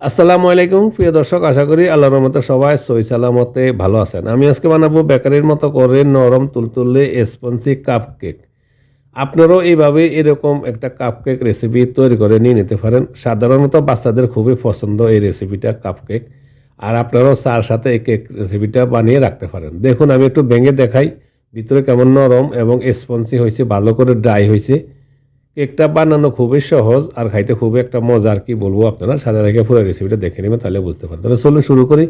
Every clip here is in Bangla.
আসসালামু আলাইকুম প্রিয় দর্শক, আশা করি আল্লাহর রহমতে সবাই সহি সালামতে ভালো আছেন। আমি আজকে বানাবো বেকারির মতো করে নরম তুলতুলে স্পঞ্জি কাপকেক। আপনারাও এইভাবে এরকম একটা কাপকেক রেসিপি তৈরি করে নিয়ে নিতে পারেন। সাধারণত বাচ্চাদের খুবই পছন্দ এই রেসিপিটা কাপকেক, আর আপনারাও চার সাথে এই কেক রেসিপিটা বানিয়ে রাখতে পারেন। দেখুন আমি একটু ভেঙে দেখাই ভিতরে কেমন নরম এবং স্পঞ্জি হয়েছে, ভালো করে ড্রাই হয়েছে। কেকটা বানানো খুবই সহজ আর খাইতে খুবই একটা মজা। আর কি বলবো, আপনারা সাথে থেকে পুরো রেসিপিটা দেখে নেবেন, তাহলে বুঝতে পারেন। তাহলে চলুন শুরু করি।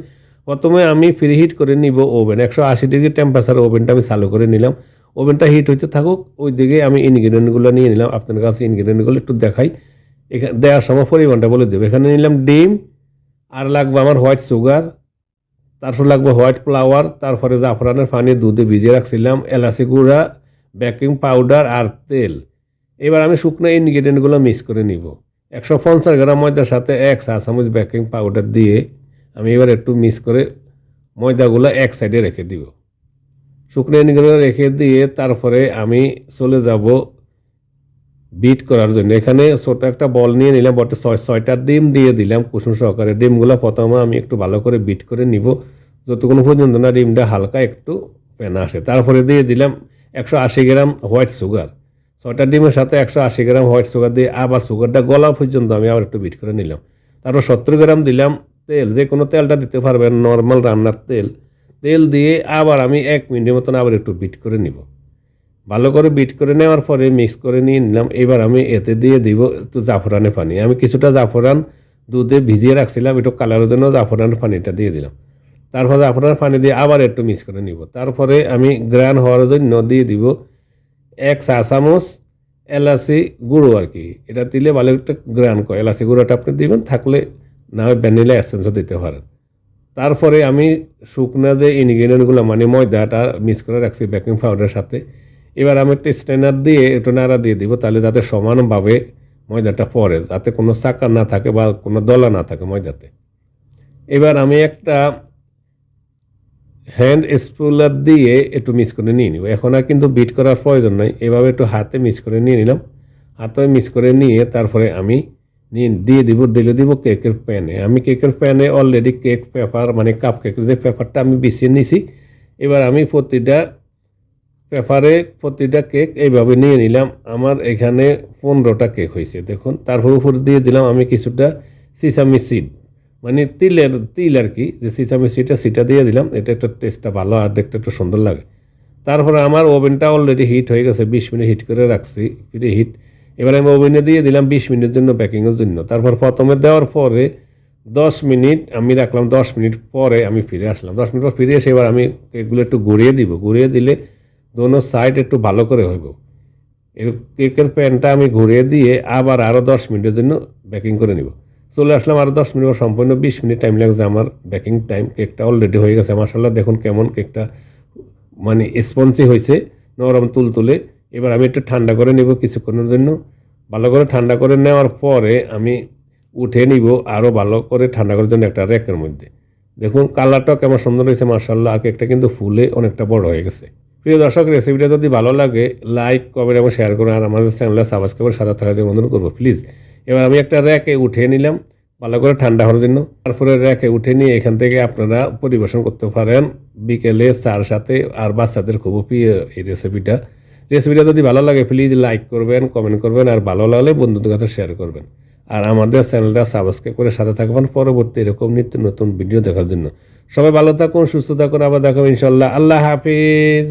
প্রথমে আমি ফ্রি হিট করে নিব ওভেন, 180 ডিগ্রি টেম্পারেচার ওভেনটা আমি চালু করে নিলাম। ওভেনটা হিট হইতে থাকুক, ওই দিকে আমি ইনগ্রিডিয়েন্টগুলো নিয়ে নিলাম। আপনার কাছে ইনগ্রিডিয়েন্টগুলো একটু দেখাই, এখানে দেওয়ার সময় পরিমাণটা বলে দেবো। এখানে নিলাম ডিম, আর লাগবে আমার হোয়াইট সুগার, তারপর লাগবে হোয়াইট ফ্লাওয়ার, তারপরে জাফরানের পানি দুধে ভিজিয়ে রাখছিলাম, এলাচি গুঁড়া, বেকিং পাউডার আর তেল। এবার আমি শুকনো ইনগ্রিডিয়েন্টগুলো মিক্স করে নিব। 150 গ্রাম ময়দার সাথে 1 চা চামচ বেকিং পাউডার দিয়ে আমি এবার একটু মিক্স করে ময়দাগুলো এক সাইডে রেখে দিব। শুকনো ইনগ্রিডিয়েন্ট রেখে দিয়ে তারপরে আমি চলে যাব বিট করার জন্য। এখানে ছোট একটা বল নিয়ে নিলাম, বটে 6টা ডিম দিয়ে দিলাম কুসুম সহকারে। ডিমগুলো প্রথমে আমি একটু ভালো করে বিট করে নিব, যতক্ষণ পর্যন্ত না ডিমটা হালকা একটু ফেনা আসে। তারপরে দিয়ে দিলাম 180 গ্রাম হোয়াইট সুগার। 6টা ডিমের সাথে 180 গ্রাম হোয়াইট সুগার দিয়ে আবার সুগারটা গলা পর্যন্ত আমি আবার একটু বিট করে নিলাম। তারপর 70 গ্রাম দিলাম তেল, যে কোনো তেলটা দিতে পারবেন, নর্মাল রান্নার তেল। তেল দিয়ে আবার আমি 1 মিনিটের মতন আবার একটু বিট করে নিব। ভালো করে বিট করে নেওয়ার পরে মিক্স করে নিয়ে নিলাম। এবার আমি এতে দিয়ে দিব একটু জাফরানের পানি। আমি কিছুটা জাফরান দুধে ভিজিয়ে রাখছিলাম, একটু কালারের জন্য জাফরানের পানিটা দিয়ে দিলাম। তারপর জাফরানের পানি দিয়ে আবার একটু মিক্স করে নিব। তারপরে আমি গ্রান হওয়ার জন্য দিয়ে দিব 1 চা চামচ এলাচি গুঁড়ো। আর কি এটা দিলে ভালো একটা গ্রান করে, এলাচি গুঁড়োটা আপনি দিবেন, থাকলে না হয় ভ্যানিলা এসেন্সও দিতে পারেন। তারপরে আমি শুকনা যে ইনগ্রিডিয়েন্টগুলো মানে ময়দাটা মিক্স করে রাখছি বেকিং পাউডারের সাথে, এবার আমি একটা স্ট্রেনার দিয়ে একটু নাড়া দিয়ে দিব, তাহলে যাতে সমানভাবে ময়দাটা পড়ে, যাতে কোনো চাকা না থাকে বা কোনো দলা না থাকে ময়দাতে। এবার আমি একটা হ্যান্ড স্পুলার দিয়ে একটু মিক্স করে নিয়ে নিব। এখন আর কিন্তু বিট করার প্রয়োজন নাই, এভাবে একটু হাতে মিক্স করে নিয়ে নিলাম। হাতে মিক্স করে নিয়ে তারপরে আমি দিয়ে দিব কেকের প্যানে। আমি কেকের প্যানে অলরেডি কেক পেপার মানে কাপ কেকের যে পেপারটা আমি বিছিয়ে নিছি। এবার আমি প্রতিটা কেক এইভাবে নিয়ে নিলাম। আমার এখানে 15টা কেক হয়েছে দেখুন। তারপর উপর দিয়ে দিলাম আমি কিছুটা সিসামি সিড, মানে তিল আর কি, যে সিসামি সিটা দিয়ে দিলাম। এটা একটা টেস্টটা ভালো আর দেখতে একটু সুন্দর লাগে। তারপরে আমার ওভেনটা অলরেডি হিট হয়ে গেছে, 20 মিনিট হিট করে রাখছি, ফিরে হিট। এবার আমি ওভেনে দিয়ে দিলাম 20 মিনিটের জন্য বেকিংয়ের জন্য। তারপর প্রথমে দেওয়ার পরে 10 মিনিট আমি রাখলাম। 10 মিনিট পরে আমি ফিরে আসলাম। 10 মিনিট পর ফিরে এসে এবার আমি কেকগুলো একটু ঘুরিয়ে দিব। ঘুরিয়ে দিলে দোনো সাইড একটু ভালো করে হইব। এর কেকের প্যানটা আমি ঘুরিয়ে দিয়ে আবার আরও 10 মিনিটের জন্য বেকিং করে নিব। চলে আসলাম আরও 10 মিনিট, সম্পূর্ণ 20 মিনিট টাইম লাগছে আমার বেকিং টাইম। কেকটা অলরেডি হয়ে গেছে মাশাআল্লাহ, দেখুন কেমন কেকটা মানে স্পঞ্জি হয়েছে, নরম তুলতুলে। এবার আমি একটু ঠান্ডা করে নিব কিছুক্ষণের জন্য। ভালো করে ঠান্ডা করে নেওয়ার পরে আমি উঠে নিব আরও ভালো করে ঠান্ডা করার জন্য একটা র্যাকের মধ্যে। দেখুন কালারটাও কেমন সুন্দর হয়েছে মাশাআল্লাহ, আর কেকটা কিন্তু ফুলে অনেকটা বড় হয়ে গেছে। প্রিয় দর্শক, রেসিপিটা যদি ভালো লাগে লাইক কমেন্ট এবং শেয়ার করুন, আর আমাদের চ্যানেলে সাবস্ক্রাইব করে সাথে থাকার অনুরোধ করবো প্লিজ। এবার আমি একটা র্যাকে উঠিয়ে নিলাম ভালো করে ঠান্ডা হওয়ার জন্য। তারপরে র্যাকে উঠে নিয়ে এখান থেকে আপনারা পরিবেশন করতে পারেন বিকেলে চার সাথে। আর বাচ্চাদের খুব প্রিয় এই রেসিপিটা যদি ভালো লাগে প্লিজ লাইক করবেন, কমেন্ট করবেন, আর ভালো লাগলে বন্ধুদের কাছে শেয়ার করবেন। আর আমাদের চ্যানেলটা সাবস্ক্রাইব করে সাথে থাকবেন পরবর্তী এরকম নিত্য নতুন ভিডিও দেখার জন্য। সবাই ভালো থাকুন, সুস্থ থাকুন, আবার দেখাবো ইনশাল্লাহ। আল্লাহ হাফিজ।